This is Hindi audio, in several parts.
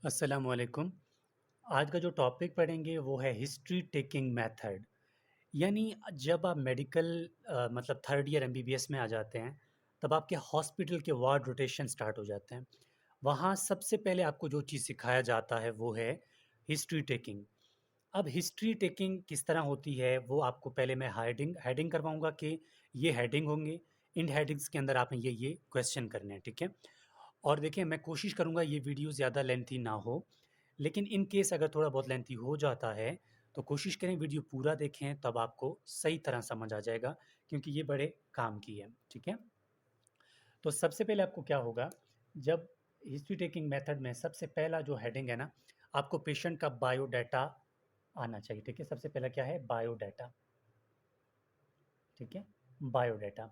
अस्सलाम वालेकुम। आज का जो टॉपिक पढ़ेंगे वो है हिस्ट्री टेकिंग मेथड। यानी जब आप मेडिकल मतलब थर्ड ईयर एमबीबीएस में आ जाते हैं, तब आपके हॉस्पिटल के वार्ड रोटेशन स्टार्ट हो जाते हैं। वहाँ सबसे पहले आपको जो चीज़ सिखाया जाता है वो है हिस्ट्री टेकिंग। अब हिस्ट्री टेकिंग किस तरह होती है वो आपको पहले मैं हेडिंग हेडिंग करवाऊँगा कि ये हेडिंग होंगे, इन हेडिंग्स के अंदर आपने ये क्वेश्चन करने हैं, ठीक है? और देखिए मैं कोशिश करूँगा ये वीडियो ज़्यादा लेंथी ना हो, लेकिन इन केस अगर थोड़ा बहुत लेंथी हो जाता है, तो कोशिश करें वीडियो पूरा देखें तब आपको सही तरह समझ आ जाएगा क्योंकि ये बड़े काम की है, ठीक है? तो सबसे पहले आपको क्या होगा, जब हिस्ट्री टेकिंग मेथड में सबसे पहला जो हेडिंग है ना, आपको पेशेंट का बायोडाटा आना चाहिए, ठीक है? सबसे पहला क्या है? बायोडाटा, ठीक है? बायोडाटा।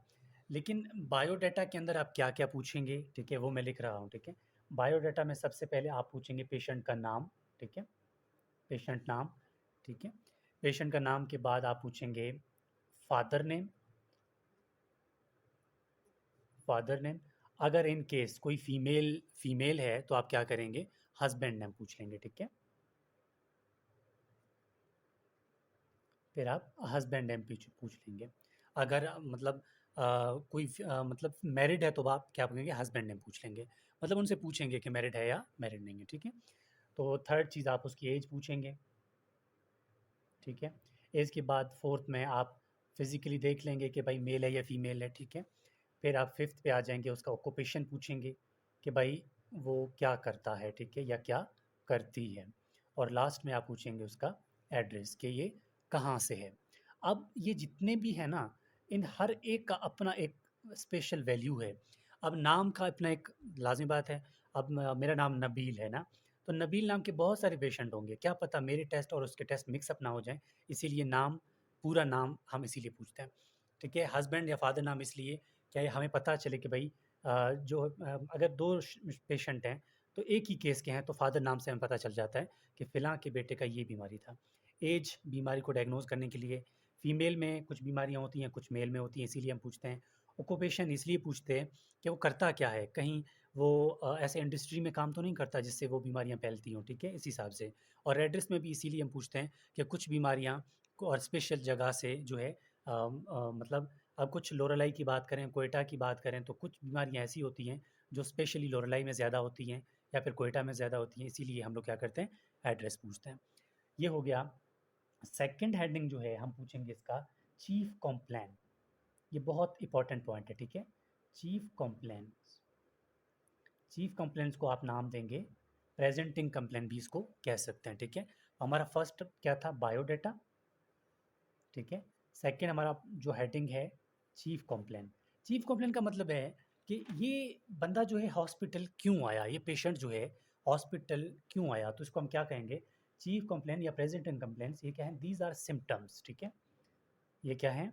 लेकिन बायोडाटा के अंदर आप क्या-क्या पूछेंगे, ठीक है? वो मैं लिख रहा हूँ, ठीक है? बायोडाटा में सबसे पहले आप पूछेंगे पेशेंट का नाम, ठीक है? पेशेंट नाम, ठीक है? पेशेंट का नाम के बाद आप पूछेंगे फादर नेम, फादर नेम। अगर इन केस कोई फीमेल फीमेल है तो आप क्या करेंगे? हस्बैंड नेम पूछ लेंगे, ठीक है? फिर आप हस्बैंड नेम पूछ लेंगे। अगर मतलब मतलब मैरिड है तो आप क्या करेंगे? हस्बैंड नेम पूछ लेंगे। मतलब उनसे पूछेंगे कि मैरिड है या मैरिड नहीं है, ठीक है? तो थर्ड चीज़ आप उसकी एज पूछेंगे, ठीक है? एज के बाद फोर्थ में आप फिजिकली देख लेंगे कि भाई मेल है या फीमेल है, ठीक है? फिर आप फिफ्थ पे आ जाएंगे, उसका ऑक्यूपेशन पूछेंगे कि भाई वो क्या करता है, ठीक है? या क्या करती है? और लास्ट में आप पूछेंगे उसका एड्रेस कि ये कहाँ से है। अब ये जितने भी हैं ना, इन हर एक का अपना एक स्पेशल वैल्यू है। अब नाम का अपना एक लाज़मी बात है। अब मेरा नाम नबील है ना, तो नबील नाम के बहुत सारे पेशेंट होंगे, क्या पता मेरे टेस्ट और उसके टेस्ट मिक्स अप ना हो जाएँ, इसीलिए नाम, पूरा नाम हम इसीलिए पूछते हैं, ठीक है? हस्बैंड या फादर नाम इसलिए क्या, ये हमें पता चले कि भाई अगर 2 पेशेंट हैं, तो एक ही केस के हैं, तो फादर नाम से हमें पता चल जाता है कि फ़िलाँ के बेटे का ये बीमारी था। एज बीमारी को डायग्नोज़ करने के लिए, फीमेल में कुछ बीमारियाँ होती हैं, कुछ मेल में होती हैं, इसीलिए हम पूछते हैं। ऑक्यूपेशन इसलिए पूछते हैं कि वो करता क्या है? कहीं वो ऐसे इंडस्ट्री में काम तो नहीं करता जिससे वो बीमारियाँ फैलती हों, ठीक है? इस हिसाब से। और एड्रेस में भी इसीलिए हम पूछते हैं कि कुछ बीमारियाँ को और स्पेशल जगह से जो है मतलब अब कुछ लोरेलाई की बात करें, क्वेटा की बात करें, तो कुछ बीमारियाँ ऐसी होती हैं जो स्पेशली लोरेलाई में ज़्यादा होती हैं या फिर क्वेटा में ज़्यादा होती हैं, इसीलिए हम लोग क्या करते हैं? एड्रेस पूछते हैं। ये हो गया। सेकंड हेडिंग जो है हम पूछेंगे इसका चीफ कॉम्प्लेन। ये बहुत इंपॉर्टेंट पॉइंट है, ठीक है? चीफ कॉम्प्लेन्स, चीफ कंप्लेंट्स को आप नाम देंगे, प्रेजेंटिंग कंप्लेंट भी इसको कह सकते हैं, ठीक है? हमारा फर्स्ट क्या था? बायोडाटा, ठीक है? सेकंड हमारा जो हेडिंग है चीफ कंप्लेंट। चीफ कंप्लेंट का मतलब है कि ये बंदा जो है हॉस्पिटल क्यों आया, ये पेशेंट जो है हॉस्पिटल क्यों आया, तो इसको हम क्या कहेंगे? चीफ कंप्लेंट या प्रेजेंटिंग कंप्लेंट्स, ये क्या है? दीज आर सिम्टम्स, ठीक है? ये क्या है?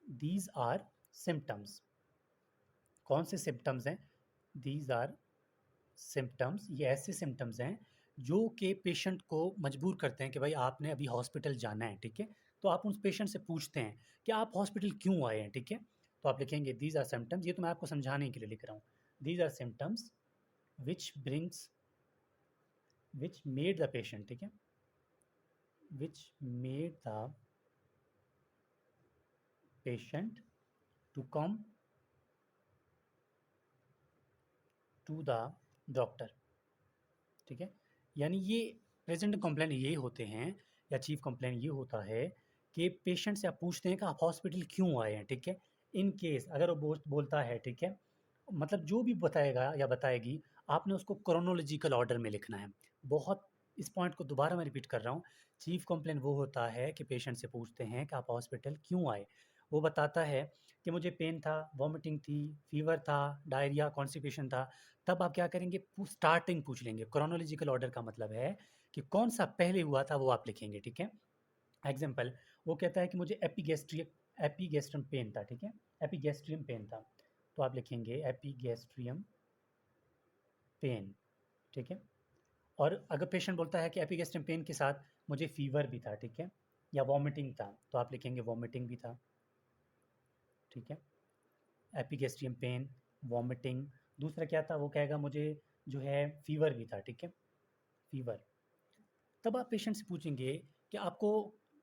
These are symptoms. कौन से सिम्टम्स हैं? दीज आर सिम्पटम्स, ये ऐसे सिम्पटम्स हैं जो कि पेशेंट को मजबूर करते हैं कि भाई आपने अभी हॉस्पिटल जाना है, ठीक है? तो आप उस पेशेंट से पूछते हैं कि आप हॉस्पिटल क्यों आए हैं, ठीक है? तो आप लिखेंगे दीज आर सिम्पटम्स, ये तो मैं आपको समझाने के लिए लिख रहा हूँ। These are symptoms which brings, which made the patient, ठीक है? Which made the patient to come to the doctor, ठीक है? यानी ये प्रेजेंट कंप्लेंट ये होते हैं या चीफ कंप्लेंट ये होता है कि पेशेंट से आप पूछते हैं कि आप हॉस्पिटल क्यों आए हैं, ठीक है? इन केस अगर वो बोलता है, ठीक है? मतलब जो भी बताएगा या बताएगी, आपने उसको क्रोनोलॉजिकल ऑर्डर में लिखना है। बहुत, इस पॉइंट को दोबारा मैं रिपीट कर रहा हूँ। चीफ कंप्लेंट वो होता है कि पेशेंट से पूछते हैं कि आप हॉस्पिटल क्यों आए? वो बताता है कि मुझे पेन था, वॉमिटिंग थी, फीवर था, डायरिया, कॉन्स्टिपेशन था। तब आप क्या करेंगे? स्टार्टिंग पूछ लेंगे। क्रोनोलॉजिकल ऑर्डर का मतलब है कि कौन सा पहले हुआ था वो आप लिखेंगे, ठीक है? एग्जाम्पल, वो कहता है कि मुझे एपीगैस्ट्रियम पेन था, ठीक है? एपीगैस्ट्रियम पेन था, तो आप लिखेंगे एपीगैस्ट्रियम पेन, ठीक है? और अगर पेशेंट बोलता है कि एपीगैस्ट्रियम पेन के साथ मुझे फीवर भी था, ठीक है? या वॉमिटिंग था, तो आप लिखेंगे वॉमिटिंग भी था, ठीक है? एपीगैस्ट्रियम पेन, वॉमिटिंग। दूसरा क्या था? वो कहेगा मुझे जो है फीवर भी था, ठीक है? फीवर, तब आप पेशेंट से पूछेंगे कि आपको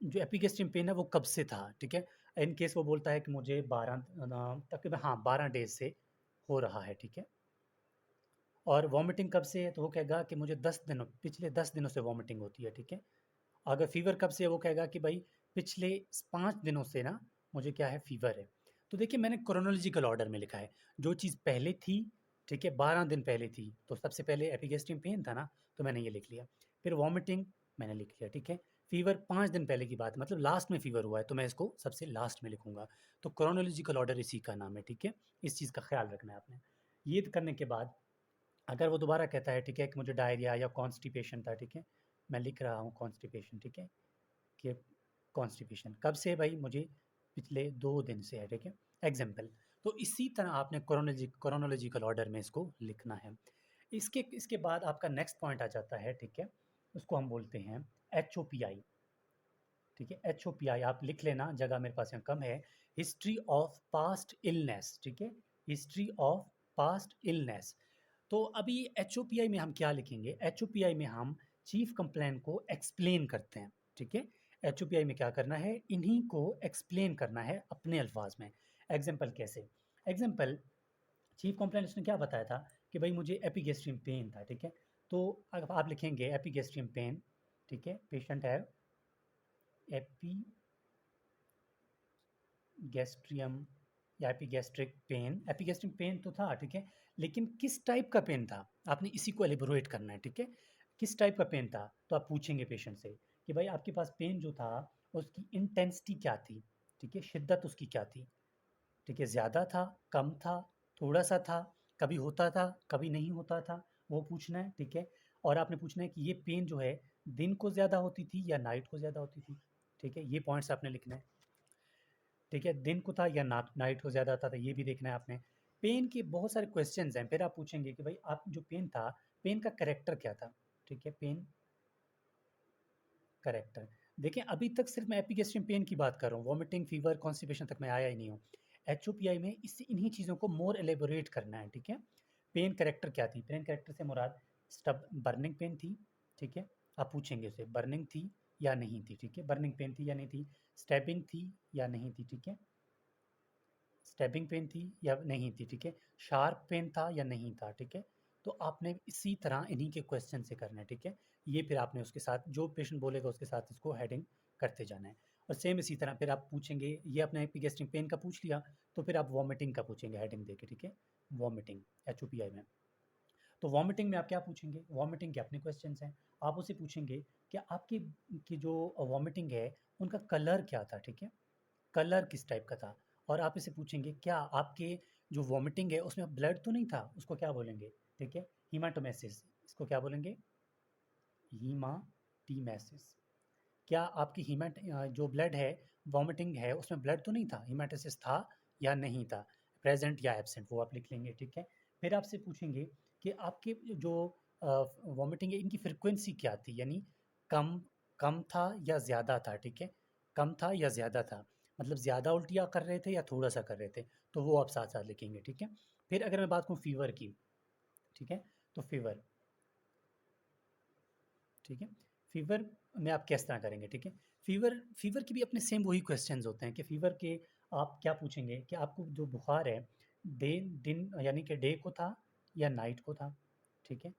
जो एपिगैस्ट्रियम पेन है वो कब से था, ठीक है? इन केस वो बोलता है कि मुझे 12 तकरीबन हाँ 12 डेज से हो रहा है, ठीक है? और वॉमिटिंग कब से है, तो वो कहेगा कि मुझे 10 दिनों पिछले 10 दिनों से वॉमिटिंग होती है, ठीक है? अगर फीवर कब से है, वो कहेगा कि भाई पिछले 5 दिनों से ना मुझे क्या है, फीवर है। तो देखिए मैंने क्रोनोलॉजिकल ऑर्डर में लिखा है, जो चीज़ पहले थी, ठीक है, 12 दिन पहले थी, तो सबसे पहले एपिगैस्ट्रियम पेन था ना, तो मैंने ये लिख लिया। फिर वॉमिटिंग मैंने लिख लिया, ठीक है। फीवर 5 दिन पहले की बात है, मतलब लास्ट में फीवर हुआ है, तो मैं इसको सबसे लास्ट में लिखूंगा। तो क्रोनोलॉजिकल ऑर्डर इसी का नाम है, ठीक है। इस चीज़ का ख्याल रखना है आपने। ये करने के बाद अगर वो दोबारा कहता है, ठीक है, कि मुझे डायरिया या कॉन्स्टिपेशन था, ठीक है, मैं लिख रहा हूँ कॉन्स्टिपेशन, ठीक है, कि कॉन्स्टिपेशन कब से है भाई, मुझे पिछले 2 दिन से है, ठीक है, एग्जाम्पल। तो इसी तरह आपने क्रोनोलॉजिकल ऑर्डर में इसको लिखना है। इसके इसके बाद आपका नेक्स्ट पॉइंट आ जाता है, ठीक है, उसको हम बोलते हैं HOPI, ठीक है। HOPI आप लिख लेना, जगह मेरे पास यहाँ कम है। हिस्ट्री ऑफ पास्ट इलनेस, ठीक है, हिस्ट्री ऑफ पास्ट इलनेस। तो अभी HOPI में हम क्या लिखेंगे, HOPI में हम चीफ कंप्लेन को एक्सप्लेन करते हैं, ठीक है। HOPI में क्या करना है, इन्हीं को एक्सप्लेन करना है अपने अल्फाज में। एग्जाम्पल कैसे, एग्जाम्पल चीफ कंप्लेन उसने क्या बताया था कि भाई मुझे एपिगेस्ट्रियम पेन था, ठीक है। तो अगर आप लिखेंगे एपिगेस्ट्रियम पेन, ठीक है, पेशेंट है एपिगैस्ट्रियम या एपिगैस्ट्रिक पेन, एपिगैस्ट्रिक पेन तो था, ठीक है, लेकिन किस टाइप का पेन था, आपने इसी को एलिबोरेट करना है, ठीक है। किस टाइप का पेन था, तो आप पूछेंगे पेशेंट से कि भाई आपके पास पेन जो था उसकी इंटेंसिटी क्या थी, ठीक है, शिद्दत उसकी क्या थी, ठीक है, ज़्यादा था, कम था, थोड़ा सा था, कभी होता था, कभी नहीं होता था, वो पूछना है, ठीक है। और आपने पूछना है कि ये पेन जो है दिन को ज़्यादा होती थी या नाइट को ज़्यादा होती थी, ठीक है, ये पॉइंट्स आपने लिखना है, ठीक है। दिन को था या नाइट को ज़्यादा था, तो ये भी देखना है आपने। पेन के बहुत सारे क्वेश्चंस हैं, फिर आप पूछेंगे कि भाई आप जो पेन था, पेन का करेक्टर क्या था, ठीक है, पेन करेक्टर। देखें अभी तक सिर्फ मैं एपिगैस्ट्रियम पेन की बात कर रहा हूँ, वॉमिटिंग फीवर कॉन्स्टिपेशन तक मैं आया ही नहीं हूँ। HOPI में इससे इन्हीं चीज़ों को मोर एलेबोरेट करना है, ठीक है। पेन करेक्टर क्या थी, पेन करेक्टर से मुराद स्टब बर्निंग पेन थी, ठीक है, आप पूछेंगे उसे बर्निंग थी या नहीं थी, ठीक है, बर्निंग पेन थी या नहीं थी, स्टैबिंग थी या नहीं थी, ठीक है, स्टैबिंग पेन थी या नहीं थी, ठीक है, शार्प पेन था या नहीं था, ठीक है। तो आपने इसी तरह इन्हीं के क्वेश्चन से करना है, ठीक है। ये फिर आपने उसके साथ जो पेशेंट बोलेगा उसके साथ इसको हेडिंग करते जाना है। और सेम इसी तरह फिर आप पूछेंगे, ये अपने एपिगैस्ट्रिक पेन का पूछ लिया, तो फिर आप वॉमिटिंग का पूछेंगे हेडिंग देके, ठीक है, वॉमिटिंग HOPI में। तो वॉमिटिंग में आप क्या पूछेंगे, वॉमिटिंग के अपने क्वेश्चंस हैं, आप उसे पूछेंगे कि आपकी की जो वॉमिटिंग है उनका कलर क्या था, ठीक है, कलर किस टाइप का था। और आप इसे पूछेंगे क्या आपके जो वॉमिटिंग है उसमें ब्लड तो नहीं था, उसको क्या बोलेंगे, ठीक है, हीमाटोमेसिस, इसको क्या बोलेंगे, हीमाटीमेसिस। क्या आपकी जो ब्लड है, वॉमिटिंग है, उसमें ब्लड तो नहीं था, हीमाटेसिस था या नहीं था, प्रेजेंट या एब्सेंट, वो आप लिख लेंगे, ठीक है। फिर आपसे पूछेंगे कि आपके जो वॉमिटिंग है इनकी फ्रिक्वेंसी क्या थी, यानी कम कम था या ज़्यादा था, ठीक है, कम था या ज़्यादा था, मतलब ज़्यादा उल्टियाँ कर रहे थे या थोड़ा सा कर रहे थे, तो वो आप साथ साथ लिखेंगे, ठीक है। फिर अगर मैं बात करूँ फीवर की, ठीक है, तो फीवर, ठीक है, फीवर में आप किस तरह करेंगे, ठीक है। फीवर फीवर की भी अपने सेम वही क्वेश्चंस होते हैं कि फीवर के आप क्या पूछेंगे कि आपको जो बुखार है डे दिन यानी कि डे को था या नाइट को था, ठीक है,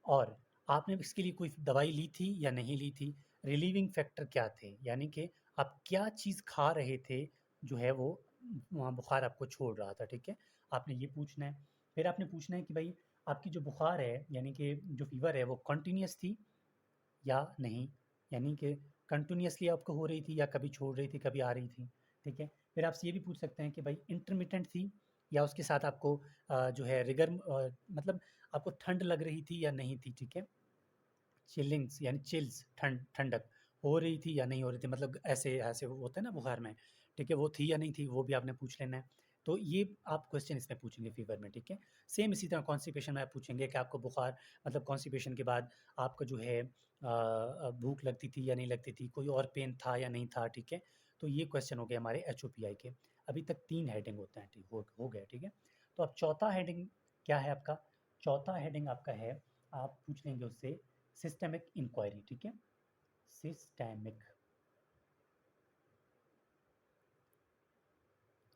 और आपने इसके लिए कोई दवाई ली थी या नहीं ली थी, रिलीविंग फैक्टर क्या थे, यानी कि आप क्या चीज़ खा रहे थे जो है वो वहाँ बुखार आपको छोड़ रहा था, ठीक है, आपने ये पूछना है। फिर आपने पूछना है कि भाई आपकी जो बुखार है यानी कि जो फीवर है वो कंटिन्यूस थी या नहीं, यानी कि कंटिन्यूअसली आपको हो रही थी या कभी छोड़ रही थी, कभी आ रही थी, ठीक है। फिर आपसे ये भी पूछ सकते हैं कि भाई इंटरमिटेंट थी या उसके साथ आपको जो है मतलब आपको ठंड लग रही थी या नहीं थी, ठीक है, चिलिंग्स यानी चिल्स, ठंडक हो रही थी या नहीं हो रही थी, मतलब ऐसे ऐसे होते हैं ना बुखार में, ठीक है, वो थी या नहीं थी, वो भी आपने पूछ लेना है। तो ये आप क्वेश्चन इसमें पूछेंगे फीवर में, ठीक है। सेम इसी तरह कॉन्स्टिपेशन में आप पूछेंगे कि आपको बुखार मतलब कॉन्स्टिपेशन के बाद आपका जो है भूख लगती थी या नहीं लगती थी, कोई और पेन था या नहीं था, ठीक है। तो ये क्वेश्चन हो गए हमारे HOPI के। अभी तक 3 हेडिंग होते हैं, ठीक हो गया, ठीक है। तो अब चौथा हेडिंग क्या है आपका, चौथा हेडिंग आपका है, आप पूछ लेंगे उससे सिस्टेमिक इंक्वायरी, ठीक है, सिस्टेमिक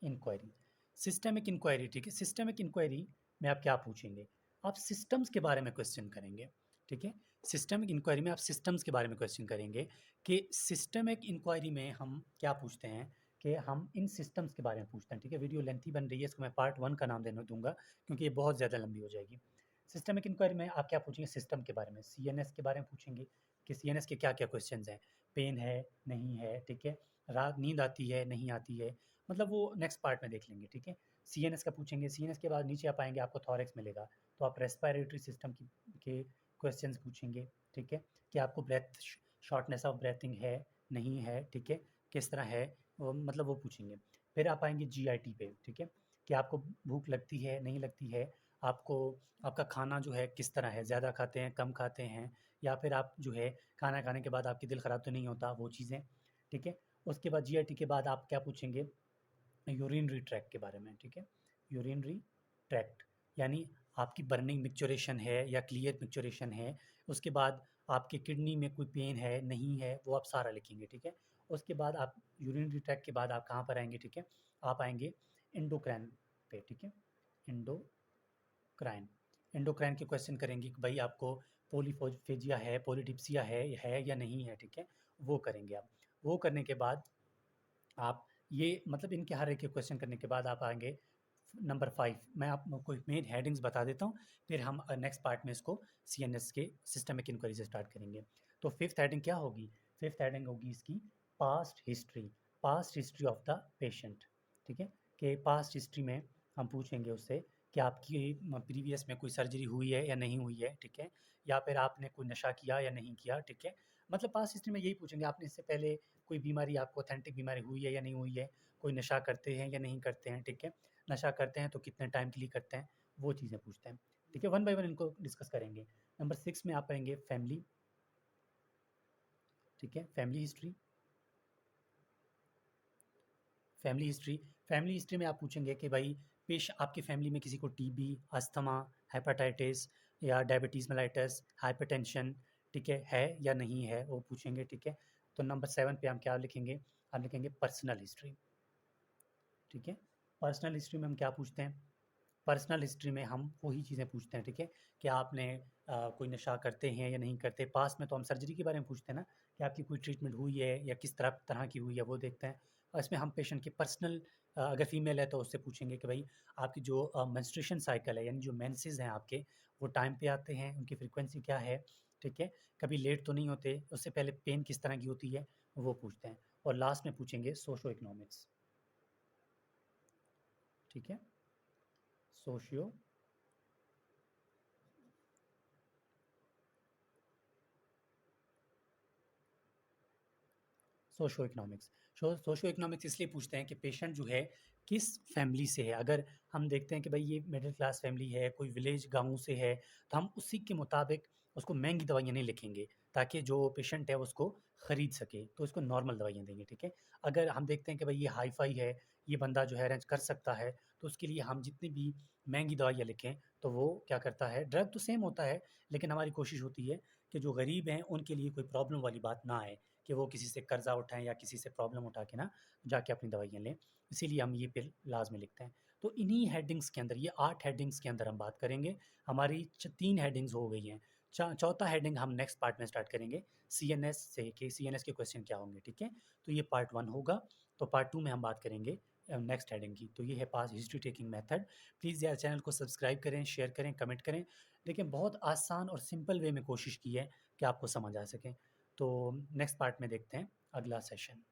इंक्वायरी, सिस्टेमिक इंक्वायरी, ठीक है। सिस्टेमिक इंक्वायरी में आप क्या पूछेंगे, आप सिस्टम्स के बारे में क्वेश्चन करेंगे, ठीक है। सिस्टमिक इंक्वायरी में आप सिस्टम्स के बारे में क्वेश्चन करेंगे कि सिस्टमिक इंक्वायरी में हम क्या पूछते हैं कि हम इन सिस्टम्स के बारे में पूछते हैं, ठीक है। वीडियो लेंथी बन रही है, इसको मैं पार्ट 1 का नाम देने दूंगा क्योंकि ये बहुत ज़्यादा लंबी हो जाएगी। सिस्टमिक इंक्वायरी में आप क्या पूछेंगे, सिस्टम के बारे में, सीएनएस के बारे में पूछेंगे कि सीएनएस के क्या क्या क्वेश्चंस हैं, पेन है नहीं है, ठीक है, रात नींद आती है नहीं आती है, मतलब वो नेक्स्ट पार्ट में देख लेंगे, ठीक है। सीएनएस का पूछेंगे, सीएनएस के बाद नीचे आप आएंगे आपको थॉरेक्स मिलेगा, तो आप रेस्पिरेटरी सिस्टम की के क्वेश्चंस पूछेंगे, ठीक है, कि आपको ब्रेथ शॉर्टनेस ऑफ ब्रेथिंग है नहीं है, ठीक है, किस तरह है वो, मतलब वो पूछेंगे। फिर आप आएंगे जीआईटी पे, ठीक है, कि आपको भूख लगती है नहीं लगती है, आपको आपका खाना जो है किस तरह है, ज़्यादा खाते हैं कम खाते हैं, या फिर आप जो है खाना खाने के बाद आपकी दिल ख़राब तो नहीं होता, वो चीज़ें, ठीक है। उसके बाद जीआईटी के बाद आप क्या पूछेंगे, यूरिनरी ट्रैक्ट के बारे में, ठीक है, यूरिनरी ट्रैक्ट, यानी आपकी बर्निंग मिक्चुरेशन है या क्लियर मिक्चुरेशन है, उसके बाद आपके किडनी में कोई पेन है नहीं है, वो आप सारा लिखेंगे, ठीक है। उसके बाद आप यूरिनरी ट्रैक्ट के बाद आप कहाँ पर आएंगे, ठीक है, आप आएंगे एंडोक्राइन पे, ठीक है, एंडोक्राइन, एंडोक्राइन के क्वेश्चन करेंगे कि भाई आपको पोलीफेजिया है, पोलीडिप्सिया है या नहीं है, ठीक है, वो करेंगे आप। वो करने के बाद आप ये मतलब इनके हर एक के क्वेश्चन करने के बाद आप आएंगे नंबर 5, मैं आपको मेन हेडिंग्स बता देता हूँ, फिर हम नेक्स्ट पार्ट में इसको सीएनएस के सिस्टमिक इंक्वायरी से स्टार्ट करेंगे। तो फिफ्थ हेडिंग क्या होगी, फिफ्थ हेडिंग होगी इसकी past history of the patient, ठीक है, कि पास्ट हिस्ट्री में हम पूछेंगे उससे कि आपकी प्रीवियस में कोई सर्जरी हुई है या नहीं हुई है, ठीक है, या फिर आपने कोई नशा किया या नहीं किया, ठीक है, मतलब पास्ट हिस्ट्री में यही पूछेंगे आपने इससे पहले कोई बीमारी, आपको ऑथेंटिक बीमारी हुई है या नहीं हुई है, कोई नशा करते हैं या नहीं करते हैं, ठीक है, नशा करते हैं तो कितने टाइम के लिए करते हैं, वो चीज़ें पूछते हैं, ठीक है। वन बाय वन इनको डिस्कस करेंगे। नंबर 6 में आप पढ़ेंगे फैमिली, ठीक है, family history, family history, family history में आप पूछेंगे कि भाई पेश आपकी फैमिली में किसी को टीबी, अस्थमा, हेपेटाइटिस या डायबिटीज़ मेलाइटस, हाइपरटेंशन, ठीक है या नहीं है, वो पूछेंगे, ठीक है। तो नंबर 7 पे हम क्या लिखेंगे, हम लिखेंगे पर्सनल हिस्ट्री, ठीक है। पर्सनल हिस्ट्री में हम क्या पूछते हैं, पर्सनल हिस्ट्री में हम वही चीज़ें पूछते हैं, ठीक है, कि आपने कोई नशा करते हैं या नहीं करते, पास में तो हम सर्जरी के बारे में पूछते हैं ना, कि आपकी कोई ट्रीटमेंट हुई है या किस तरह तरह की हुई है, वो देखते हैं। और इसमें हम पेशेंट के पर्सनल, अगर फीमेल है तो उससे पूछेंगे कि भाई आपकी जो मेंस्ट्रुएशन साइकिल है, यानी जो मेंसेस हैं आपके, वो टाइम पे आते हैं, उनकी फ्रिक्वेंसी क्या है, ठीक है, कभी लेट तो नहीं होते, उससे पहले पेन किस तरह की होती है, वो पूछते हैं। और लास्ट में पूछेंगे सोशो इकोनॉमिक्स, ठीक है, socio socio economics, socio economics इसलिए पूछते हैं कि पेशेंट जो है किस फैमिली से है, अगर हम देखते हैं कि भाई ये मिडिल क्लास फैमिली है, कोई विलेज गाँव से है, तो हम उसी के मुताबिक उसको महंगी दवाइयाँ नहीं लिखेंगे, ताकि जो पेशेंट है उसको खरीद सके, तो उसको नॉर्मल दवाइयाँ देंगे, ठीक है। अगर हम देखते हैं कि भाई ये हाई फाई है, ये बंदा जो है अरेंज कर सकता है, तो उसके लिए हम जितनी भी महंगी दवाइयाँ लिखें, तो वो क्या करता है, ड्रग तो सेम होता है, लेकिन हमारी कोशिश होती है कि जो गरीब हैं उनके लिए कोई प्रॉब्लम वाली बात ना आए, कि वो किसी से कर्जा उठाएं या किसी से प्रॉब्लम उठा के ना जाके अपनी दवाइयाँ लें, इसीलिए हम ये पिल लाजमी लिखते हैं। तो इन्हीं हेडिंग्स के अंदर, ये 8 हेडिंग्स के अंदर हम बात करेंगे, हमारी 3 हेडिंग्स हो गई हैं, चौथा हेडिंग हम नेक्स्ट पार्ट में स्टार्ट करेंगे सीएनएस से, कि सीएनएस के क्वेश्चन क्या होंगे, ठीक है। तो ये पार्ट 1 होगा, तो पार्ट 2 में हम बात करेंगे नेक्स्ट हेडिंग की। तो ये है पास हिस्ट्री टेकिंग मेथड। प्लीज़ यार चैनल को सब्सक्राइब करें, शेयर करें, कमेंट करें। देखिए बहुत आसान और सिंपल वे में कोशिश की है कि आपको समझ आ सके। तो नेक्स्ट पार्ट में देखते हैं अगला सेशन।